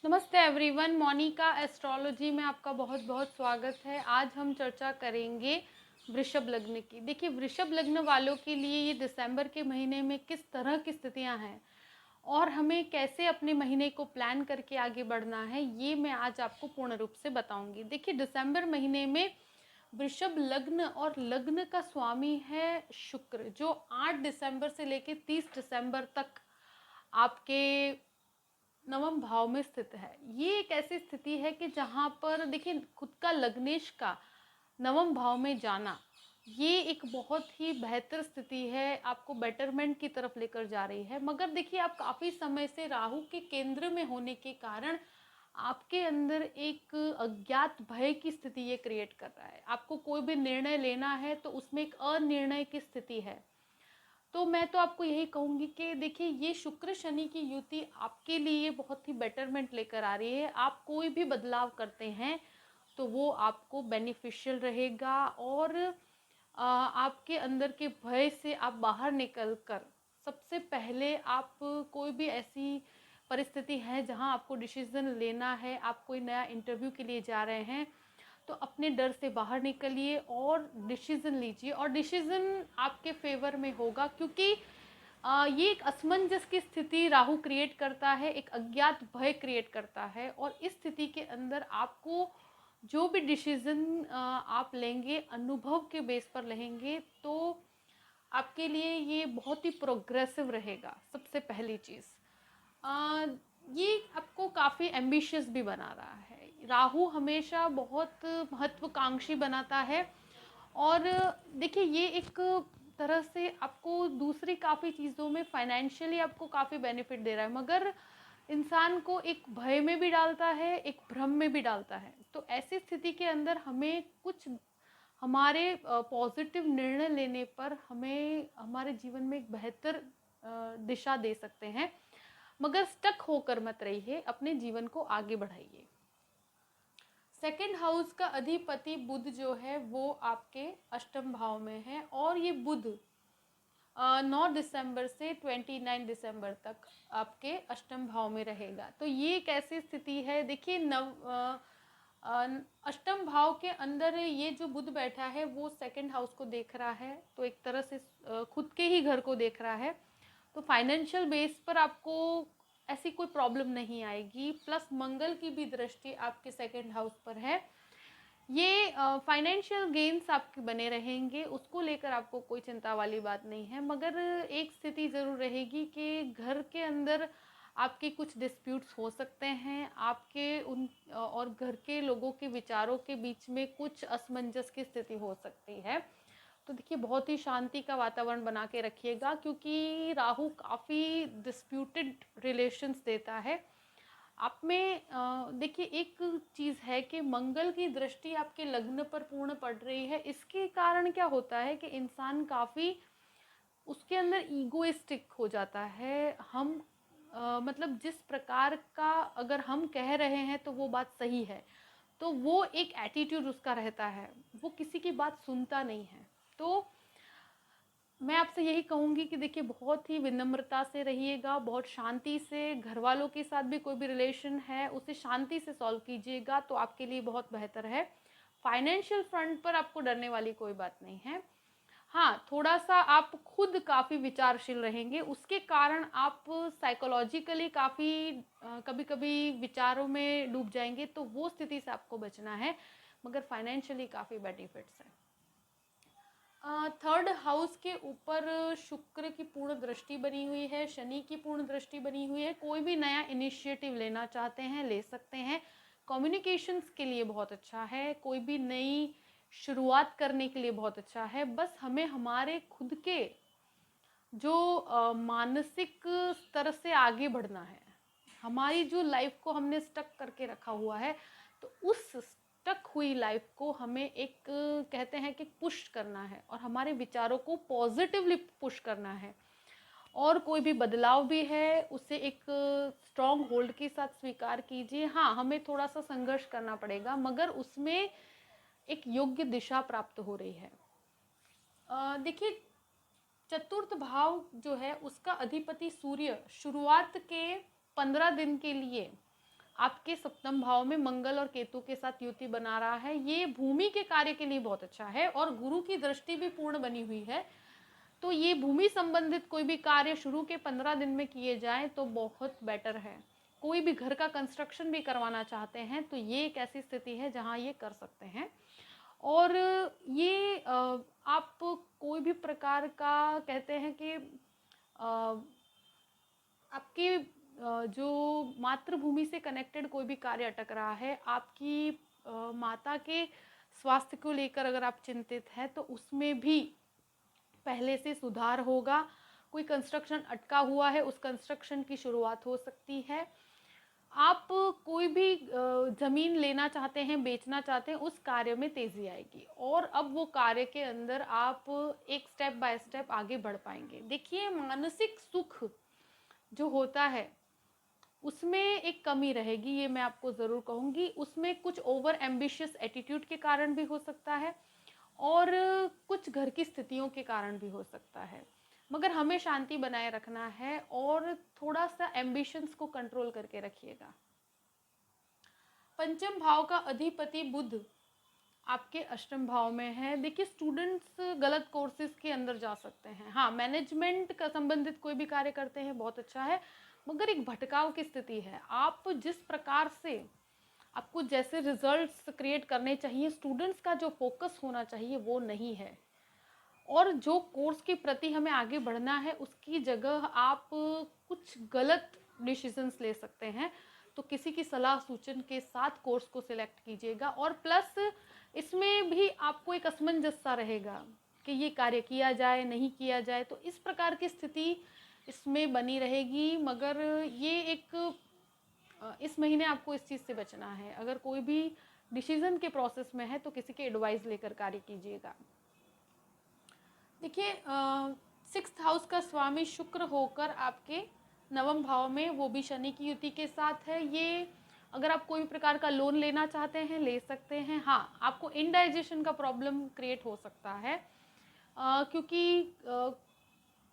नमस्ते everyone, Monika astrology में आपका बहुत बहुत स्वागत है। आज हम चर्चा करेंगे वृषभ लग्न की। देखिए, वृषभ लग्न वालों के लिए ये दिसंबर के महीने में किस तरह की स्थितियां हैं और हमें कैसे अपने महीने को प्लान करके आगे बढ़ना है, ये मैं आज आपको पूर्ण रूप से बताऊंगी। देखिए, दिसंबर महीने में वृषभ लग्न और लग्न का स्वामी है शुक्र, जो 8 दिसंबर से लेकर 30 दिसंबर तक आपके नवम भाव में स्थित है। ये एक ऐसी स्थिति है कि जहाँ पर देखिए, खुद का लग्नेश का नवम भाव में जाना, ये एक बहुत ही बेहतर स्थिति है, आपको बेटरमेंट की तरफ लेकर जा रही है। मगर देखिए, आप काफ़ी समय से राहु के केंद्र में होने के कारण आपके अंदर एक अज्ञात भय की स्थिति ये क्रिएट कर रहा है। आपको कोई भी निर्णय लेना है तो उसमें एक अनिर्णय की स्थिति है। तो मैं तो आपको यही कहूँगी कि देखिए, ये शुक्र शनि की युति आपके लिए बहुत ही बेटरमेंट लेकर आ रही है। आप कोई भी बदलाव करते हैं तो वो आपको बेनिफिशियल रहेगा और आपके अंदर के भय से आप बाहर निकल कर सबसे पहले आप कोई भी ऐसी परिस्थिति है जहां आपको डिसीजन लेना है, आप कोई नया इंटरव्यू के लिए जा रहे हैं, तो अपने डर से बाहर निकलिए और डिसीजन लीजिए। और डिसीजन आपके फेवर में होगा, क्योंकि ये एक असमंजस की स्थिति राहु क्रिएट करता है, एक अज्ञात भय क्रिएट करता है। और इस स्थिति के अंदर आपको जो भी डिसीजन आप लेंगे, अनुभव के बेस पर लेंगे, तो आपके लिए ये बहुत ही प्रोग्रेसिव रहेगा। सबसे पहली चीज़, ये आपको काफ़ी एम्बिशियस भी बना रहा है। राहु हमेशा बहुत महत्वाकांक्षी बनाता है। और देखिए, ये एक तरह से आपको दूसरी काफ़ी चीज़ों में फाइनेंशियली आपको काफ़ी बेनिफिट दे रहा है, मगर इंसान को एक भय में भी डालता है, एक भ्रम में भी डालता है। तो ऐसी स्थिति के अंदर हमें कुछ हमारे पॉजिटिव निर्णय लेने पर हमें हमारे जीवन में एक बेहतर दिशा दे सकते हैं। मगर स्टक होकर मत रहिए, अपने जीवन को आगे बढ़ाइए। सेकंड हाउस का अधिपति बुध जो है वो आपके अष्टम भाव में है, और ये बुध 9 दिसंबर से 29 दिसंबर तक आपके अष्टम भाव में रहेगा। तो ये एक ऐसी स्थिति है। देखिए, अष्टम भाव के अंदर ये जो बुध बैठा है वो सेकंड हाउस को देख रहा है, तो एक तरह से खुद के ही घर को देख रहा है। तो फाइनेंशियल बेस पर आपको ऐसी कोई प्रॉब्लम नहीं आएगी। प्लस मंगल की भी दृष्टि आपके सेकंड हाउस पर है। ये फाइनेंशियल गेन्स आपके बने रहेंगे, उसको लेकर आपको कोई चिंता वाली बात नहीं है। मगर एक स्थिति ज़रूर रहेगी कि घर के अंदर आपके कुछ डिस्प्यूट्स हो सकते हैं, आपके उन और घर के लोगों के विचारों के बीच में कुछ असमंजस की स्थिति हो सकती है। तो देखिए, बहुत ही शांति का वातावरण बना के रखिएगा, क्योंकि राहु काफ़ी डिस्प्यूटेड रिलेशंस देता है। आप में देखिए, एक चीज़ है कि मंगल की दृष्टि आपके लग्न पर पूर्ण पड़ रही है। इसके कारण क्या होता है कि इंसान काफ़ी उसके अंदर ईगोइस्टिक हो जाता है। हम मतलब जिस प्रकार का अगर हम कह रहे हैं तो वो बात सही है, तो वो एक एटीट्यूड उसका रहता है, वो किसी की बात सुनता नहीं है। तो मैं आपसे यही कहूँगी कि देखिए, बहुत ही विनम्रता से रहिएगा, बहुत शांति से, घर वालों के साथ भी कोई भी रिलेशन है उसे शांति से सॉल्व कीजिएगा, तो आपके लिए बहुत बेहतर है। फाइनेंशियल फ्रंट पर आपको डरने वाली कोई बात नहीं है। हाँ, थोड़ा सा आप खुद काफ़ी विचारशील रहेंगे, उसके कारण आप साइकोलॉजिकली काफ़ी कभी कभी विचारों में डूब जाएंगे, तो वो स्थिति से आपको बचना है। मगर फाइनेंशियली काफ़ी बेनिफिट्स हैं। थर्ड हाउस के ऊपर शुक्र की पूर्ण दृष्टि बनी हुई है, शनि की पूर्ण दृष्टि बनी हुई है। कोई भी नया इनिशिएटिव लेना चाहते हैं, ले सकते हैं। कम्युनिकेशंस के लिए बहुत अच्छा है, कोई भी नई शुरुआत करने के लिए बहुत अच्छा है। बस हमें हमारे खुद के जो मानसिक स्तर से आगे बढ़ना है। हमारी जो लाइफ को हमने स्टक करके रखा हुआ है, तो उस स्टक हुई लाइफ को हमें एक कहते हैं कि पुश करना है, और हमारे विचारों को पॉजिटिवली पुश करना है। और कोई भी बदलाव भी है उसे एक स्ट्रॉन्ग होल्ड के साथ स्वीकार कीजिए। हाँ, हमें थोड़ा सा संघर्ष करना पड़ेगा, मगर उसमें एक योग्य दिशा प्राप्त हो रही है। देखिए, चतुर्थ भाव जो है उसका अधिपति सूर्य शुरुआत के 15 दिन के लिए आपके सप्तम भाव में मंगल और केतु के साथ युति बना रहा है। ये भूमि के कार्य के लिए बहुत अच्छा है और गुरु की दृष्टि भी पूर्ण बनी हुई है। तो ये भूमि संबंधित कोई भी कार्य शुरू के 15 दिन में किए जाएं तो बहुत बेटर है। कोई भी घर का कंस्ट्रक्शन भी करवाना चाहते हैं तो ये एक ऐसी स्थिति है जहां ये कर सकते हैं। और ये आप कोई भी प्रकार का कहते हैं कि आपके जो मातृभूमि से कनेक्टेड कोई भी कार्य अटक रहा है, आपकी माता के स्वास्थ्य को लेकर अगर आप चिंतित हैं तो उसमें भी पहले से सुधार होगा। कोई कंस्ट्रक्शन अटका हुआ है, उस कंस्ट्रक्शन की शुरुआत हो सकती है। आप कोई भी ज़मीन लेना चाहते हैं, बेचना चाहते हैं, उस कार्य में तेज़ी आएगी और अब वो कार्य के अंदर आप एक स्टेप बाय स्टेप आगे बढ़ पाएंगे। देखिए, मानसिक सुख जो होता है उसमें एक कमी रहेगी, ये मैं आपको ज़रूर कहूँगी। उसमें कुछ ओवर एम्बिशियस एटीट्यूड के कारण भी हो सकता है और कुछ घर की स्थितियों के कारण भी हो सकता है, मगर हमें शांति बनाए रखना है और थोड़ा सा एम्बिशंस को कंट्रोल करके रखिएगा। पंचम भाव का अधिपति बुध आपके अष्टम भाव में है। देखिए, स्टूडेंट्स गलत कोर्सेज के अंदर जा सकते हैं। हाँ, मैनेजमेंट का संबंधित कोई भी कार्य करते हैं, बहुत अच्छा है, मगर एक भटकाव की स्थिति है। आप जिस प्रकार से आपको जैसे रिजल्ट्स क्रिएट करने चाहिए, स्टूडेंट्स का जो फोकस होना चाहिए वो नहीं है और जो कोर्स के प्रति हमें आगे बढ़ना है उसकी जगह आप कुछ गलत डिसीजंस ले सकते हैं। तो किसी की सलाह सूचन के साथ कोर्स को सिलेक्ट कीजिएगा और प्लस इसमें भी आपको एक असमंजस सा रहेगा कि ये कार्य किया जाए नहीं किया जाए, तो इस प्रकार की स्थिति इसमें बनी रहेगी। मगर ये एक इस महीने आपको इस चीज़ से बचना है। अगर कोई भी डिसीजन के प्रोसेस में है तो किसी के एडवाइस लेकर कार्य कीजिएगा। देखिए, 6th हाउस का स्वामी शुक्र होकर आपके नवम भाव में, वो भी शनि की युति के साथ है। ये अगर आप कोई प्रकार का लोन लेना चाहते हैं ले सकते हैं। हाँ, आपको इनडाइजेशन का प्रॉब्लम क्रिएट हो सकता है क्योंकि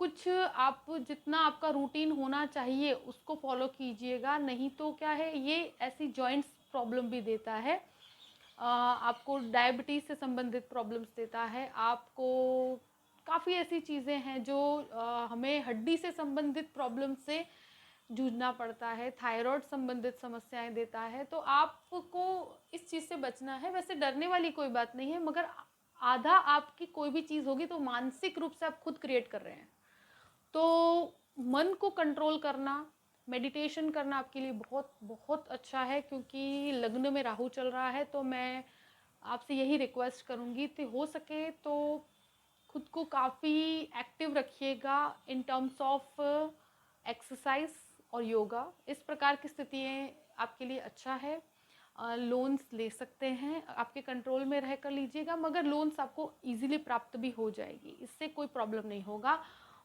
कुछ आप जितना आपका रूटीन होना चाहिए उसको फॉलो कीजिएगा, नहीं तो क्या है, ये ऐसी जॉइंट्स प्रॉब्लम भी देता है, आपको डायबिटीज़ से संबंधित प्रॉब्लम्स देता है, आपको काफ़ी ऐसी चीज़ें हैं जो हमें हड्डी से संबंधित प्रॉब्लम से जूझना पड़ता है, थायराइड संबंधित समस्याएं देता है। तो आपको इस चीज़ से बचना है। वैसे डरने वाली कोई बात नहीं है, मगर आधा आपकी कोई भी चीज़ होगी तो मानसिक रूप से आप खुद क्रिएट कर रहे हैं। तो मन को कंट्रोल करना, मेडिटेशन करना आपके लिए बहुत बहुत अच्छा है, क्योंकि लग्न में राहु चल रहा है। तो मैं आपसे यही रिक्वेस्ट करूँगी कि हो सके तो खुद को काफ़ी एक्टिव रखिएगा इन टर्म्स ऑफ एक्सरसाइज और योगा। इस प्रकार की स्थितियाँ आपके लिए अच्छा है। लोन्स ले सकते हैं, आपके कंट्रोल में रह कर लीजिएगा, मगर लोन्स आपको इजीली प्राप्त भी हो जाएगी, इससे कोई प्रॉब्लम नहीं होगा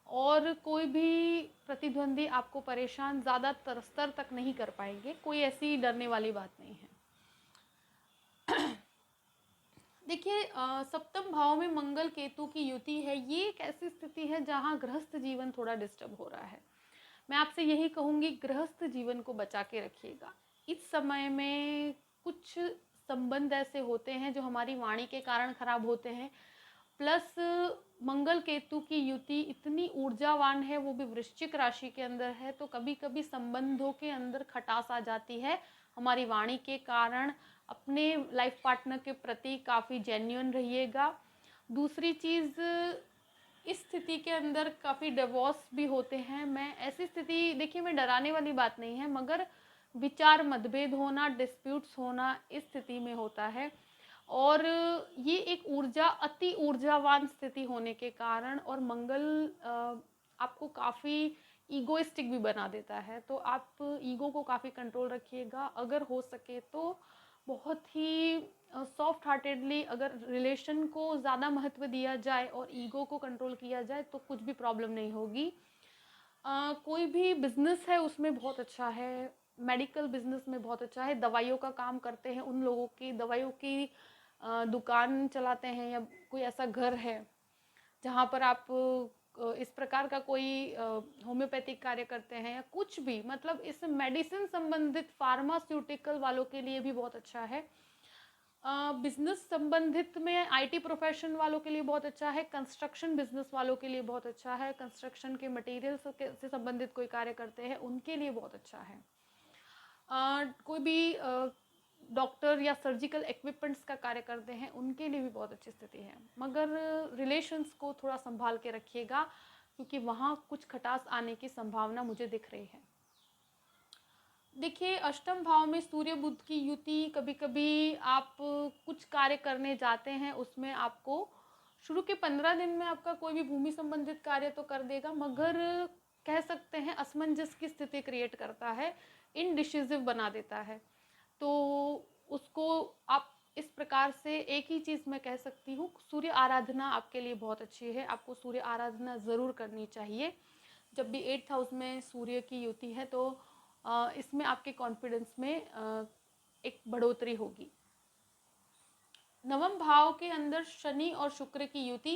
और कोई भी प्रतिद्वंदी आपको परेशान ज़्यादा स्तर तक नहीं कर पाएंगे। कोई ऐसी डरने वाली बात नहीं है। देखिए, सप्तम भाव में मंगल केतु की युति है। ये एक ऐसी स्थिति है जहाँ गृहस्थ जीवन थोड़ा डिस्टर्ब हो रहा है। मैं आपसे यही कहूँगी, गृहस्थ जीवन को बचा के रखिएगा। इस समय में कुछ संबंध ऐसे होते हैं जो हमारी वाणी के कारण खराब होते हैं, प्लस मंगल केतु की युति इतनी ऊर्जावान है, वो भी वृश्चिक राशि के अंदर है, तो कभी कभी संबंधों के अंदर खटास आ जाती है हमारी वाणी के कारण। अपने लाइफ पार्टनर के प्रति काफ़ी जेन्युइन रहिएगा। दूसरी चीज़, इस स्थिति के अंदर काफ़ी डिवोर्स भी होते हैं। मैं ऐसी स्थिति, देखिए मैं डराने वाली बात नहीं है, मगर विचार मतभेद होना, डिस्प्यूट्स होना इस स्थिति में होता है और ये एक अति ऊर्जावान स्थिति होने के कारण, और मंगल आपको काफ़ी ईगोइस्टिक भी बना देता है। तो आप ईगो को काफ़ी कंट्रोल रखिएगा। अगर हो सके तो बहुत ही सॉफ्ट हार्टेडली अगर रिलेशन को ज़्यादा महत्व दिया जाए और ईगो को कंट्रोल किया जाए तो कुछ भी प्रॉब्लम नहीं होगी। कोई भी बिजनेस है उसमें बहुत अच्छा है, मेडिकल बिजनेस में बहुत अच्छा है, दवाइयों का काम करते हैं उन लोगों की, दवाइयों की दुकान चलाते हैं, या कोई ऐसा घर है जहाँ पर आप इस प्रकार का कोई होम्योपैथिक कार्य करते हैं या कुछ भी, मतलब इस मेडिसिन संबंधित फार्मास्यूटिकल वालों के लिए भी बहुत अच्छा है। बिजनेस संबंधित में आईटी प्रोफेशन वालों के लिए बहुत अच्छा है, कंस्ट्रक्शन बिजनेस वालों के लिए बहुत अच्छा है, कंस्ट्रक्शन के मटेरियल से संबंधित कोई कार्य करते हैं उनके लिए बहुत अच्छा है। कोई भी डॉक्टर या सर्जिकल इक्विपमेंट्स का कार्य करते हैं उनके लिए भी बहुत अच्छी स्थिति है, मगर रिलेशंस को थोड़ा संभाल के रखिएगा क्योंकि वहाँ कुछ खटास आने की संभावना मुझे दिख रही है। देखिए, अष्टम भाव में सूर्य बुध की युति, कभी कभी आप कुछ कार्य करने जाते हैं उसमें आपको शुरू के 15 दिन में आपका कोई भी भूमि संबंधित कार्य तो कर देगा, मगर कह सकते हैं असमंजस की स्थिति क्रिएट करता है, इनडिसिसिव बना देता है। तो उसको आप इस प्रकार से, एक ही चीज़ मैं कह सकती हूँ, सूर्य आराधना आपके लिए बहुत अच्छी है, आपको सूर्य आराधना ज़रूर करनी चाहिए। जब भी 8th हाउस में सूर्य की युति है तो इसमें आपके कॉन्फिडेंस में एक बढ़ोतरी होगी। नवम भाव के अंदर शनि और शुक्र की युति,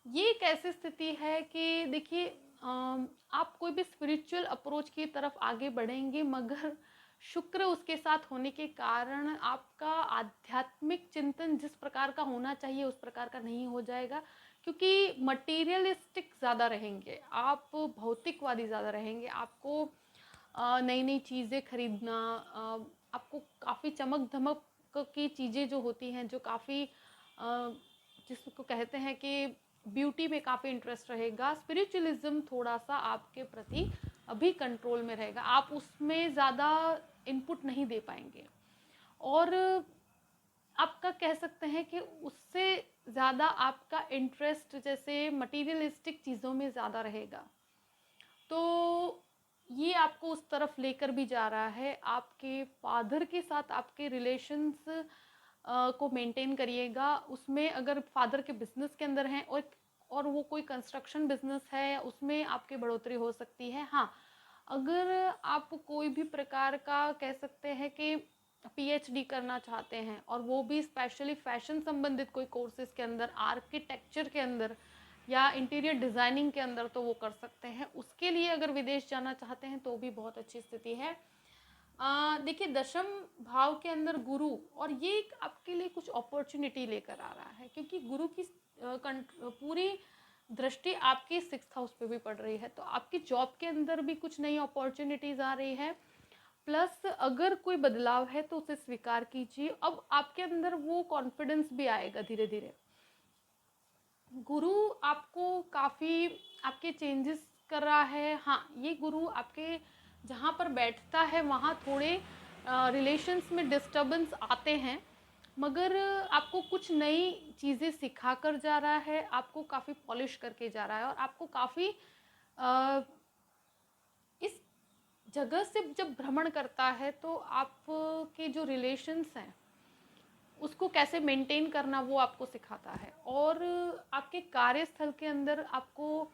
ये एक ऐसी स्थिति है कि देखिए आप कोई भी स्पिरिचुअल अप्रोच की तरफ आगे बढ़ेंगे, मगर शुक्र उसके साथ होने के कारण आपका आध्यात्मिक चिंतन जिस प्रकार का होना चाहिए उस प्रकार का नहीं हो जाएगा, क्योंकि मटीरियलिस्टिक ज़्यादा रहेंगे आप, भौतिकवादी ज़्यादा रहेंगे। आपको नई नई चीज़ें खरीदना, आपको काफ़ी चमक धमक की चीज़ें जो होती हैं, जो काफ़ी जिसको कहते हैं कि ब्यूटी में काफ़ी इंटरेस्ट रहेगा। स्पिरिचुअलिज्म थोड़ा सा आपके प्रति अभी कंट्रोल में रहेगा, आप उसमें ज़्यादा इनपुट नहीं दे पाएंगे, और आपका कह सकते हैं कि उससे ज़्यादा आपका इंटरेस्ट जैसे मटीरियलिस्टिक चीज़ों में ज़्यादा रहेगा। तो ये आपको उस तरफ लेकर भी जा रहा है। आपके फादर के साथ आपके रिलेशंस को मेंटेन करिएगा। उसमें अगर फादर के बिजनेस के अंदर हैं और वो कोई कंस्ट्रक्शन बिजनेस है, उसमें आपकी बढ़ोतरी हो सकती है। हाँ, अगर आप कोई भी प्रकार का कह सकते हैं कि पीएचडी करना चाहते हैं और वो भी स्पेशली फैशन संबंधित कोई कोर्सेज के अंदर, आर्किटेक्चर के अंदर या इंटीरियर डिज़ाइनिंग के अंदर, तो वो कर सकते हैं। उसके लिए अगर विदेश जाना चाहते हैं तो भी बहुत अच्छी स्थिति है। देखिए, दशम भाव के अंदर गुरु, और ये एक आपके लिए कुछ अपॉर्चुनिटी लेकर आ रहा है, क्योंकि गुरु की पूरी दृष्टि आपके 6th हाउस पे भी पड़ रही है, तो आपकी जॉब के अंदर भी कुछ नई अपॉर्चुनिटीज़ आ रही है। प्लस अगर कोई बदलाव है तो उसे स्वीकार कीजिए। अब आपके अंदर वो कॉन्फिडेंस भी आएगा धीरे धीरे। गुरु आपको काफ़ी आपके चेंजेस कर रहा है। हाँ, ये गुरु आपके जहाँ पर बैठता है वहाँ थोड़े रिलेशंस में डिस्टर्बेंस आते हैं, मगर आपको कुछ नई चीज़ें सिखा कर जा रहा है, आपको काफ़ी पॉलिश करके जा रहा है, और आपको काफ़ी इस जगह से जब भ्रमण करता है तो आपके जो रिलेशंस हैं उसको कैसे मेंटेन करना वो आपको सिखाता है, और आपके कार्यस्थल के अंदर आपको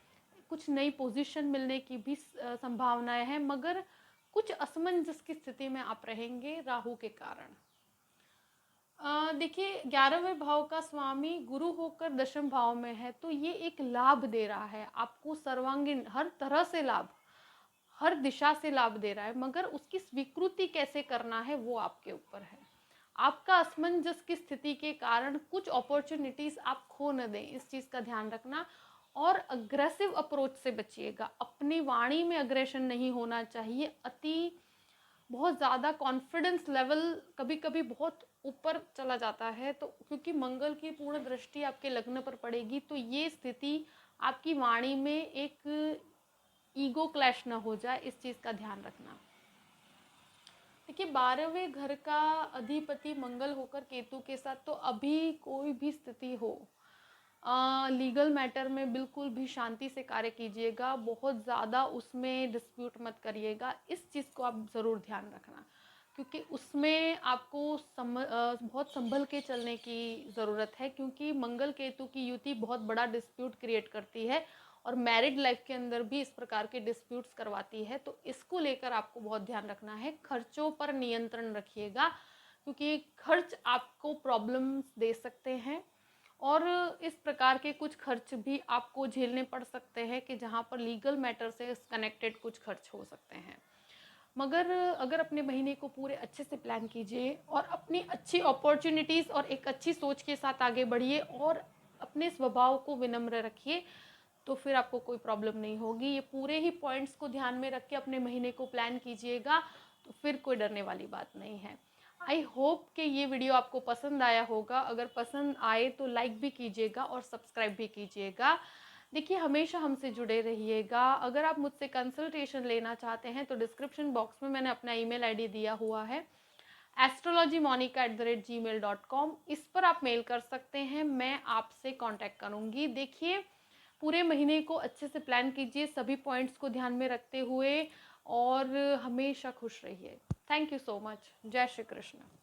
कुछ नई पोजीशन मिलने की भी संभावनाएं हैं, मगर कुछ असमंजस की स्थिति में आप रहेंगे राहु के कारण। देखिए, 11वें भाव का स्वामी गुरु होकर दशम भाव में है, तो ये एक लाभ दे रहा है आपको, सर्वांगीण हर तरह से लाभ, हर दिशा से लाभ दे रहा है, मगर उसकी स्वीकृति कैसे करना है वो आपके ऊपर है। आपका असमंजस की स्थिति के कारण कुछ अपॉर्चुनिटीज आप खो न दें, इस चीज़ का ध्यान रखना। और अग्रेसिव अप्रोच से बचिएगा, अपनी वाणी में अग्रेशन नहीं होना चाहिए। बहुत ज़्यादा कॉन्फिडेंस लेवल कभी कभी बहुत ऊपर चला जाता है, तो क्योंकि मंगल की पूर्ण दृष्टि आपके लग्न पर पड़ेगी, तो ये स्थिति आपकी वाणी में एक ईगो क्लैश ना हो जाए, इस चीज़ का ध्यान रखना। देखिए, 12वें घर का अधिपति मंगल होकर केतु के साथ, तो अभी कोई भी स्थिति हो लीगल मैटर में बिल्कुल भी शांति से कार्य कीजिएगा, बहुत ज़्यादा उसमें डिस्प्यूट मत करिएगा, इस चीज़ को आप ज़रूर ध्यान रखना, क्योंकि उसमें आपको बहुत संभल के चलने की ज़रूरत है, क्योंकि मंगल केतु की युति बहुत बड़ा डिस्प्यूट क्रिएट करती है और मैरिड लाइफ के अंदर भी इस प्रकार के डिस्प्यूट्स करवाती है, तो इसको लेकर आपको बहुत ध्यान रखना है। खर्चों पर नियंत्रण रखिएगा, क्योंकि खर्च आपको प्रॉब्लम्स दे सकते हैं, और इस प्रकार के कुछ खर्च भी आपको झेलने पड़ सकते हैं कि जहाँ पर लीगल मैटर से कनेक्टेड कुछ खर्च हो सकते हैं। मगर अगर अपने महीने को पूरे अच्छे से प्लान कीजिए और अपनी अच्छी अपॉर्चुनिटीज़ और एक अच्छी सोच के साथ आगे बढ़िए और अपने स्वभाव को विनम्र रखिए, तो फिर आपको कोई प्रॉब्लम नहीं होगी। ये पूरे ही पॉइंट्स को ध्यान में रख के अपने महीने को प्लान कीजिएगा, तो फिर कोई डरने वाली बात नहीं है। आई होप कि ये वीडियो आपको पसंद आया होगा। अगर पसंद आए तो लाइक भी कीजिएगा और सब्सक्राइब भी कीजिएगा। देखिए, हमेशा हमसे जुड़े रहिएगा। अगर आप मुझसे कंसल्टेशन लेना चाहते हैं तो डिस्क्रिप्शन बॉक्स में मैंने अपना ईमेल आईडी दिया हुआ है, astrologymonica@gmail.com। इस पर आप मेल कर सकते हैं, मैं आपसे कांटेक्ट करूंगी। देखिए, पूरे महीने को अच्छे से प्लान कीजिए सभी पॉइंट्स को ध्यान में रखते हुए, और हमेशा खुश रहिए। Thank you so much. जय श्री कृष्ण।